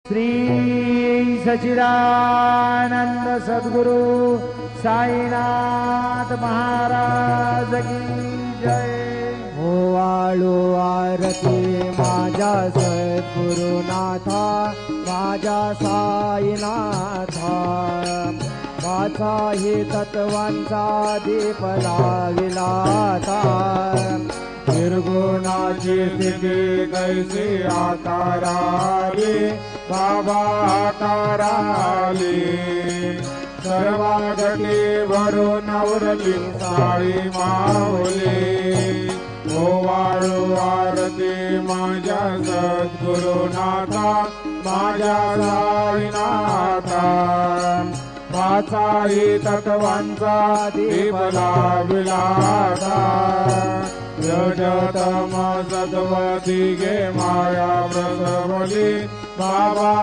श्री सच्चिदानंद सद्गुरु साईनाथ महाराज की जय। हो वाळू आरती माझ्या सद्गुरुनाथा, माझ्या साईनाथा, वाचा हे तत्वांचा दीप लाविलाता। निर्गुणाची स्थिती कैसी आकाराली, बाबा आकाराली, सर्वागती भरून उरली साळी माऊली। ओ वाळू आरती माझ्या सद्गुरुनाथा, माझ्या साईनाथा, वाचाही तत्वांचा दीप लाविलाता। यजतम सत्व दिगे माया प्रसवली, बाबा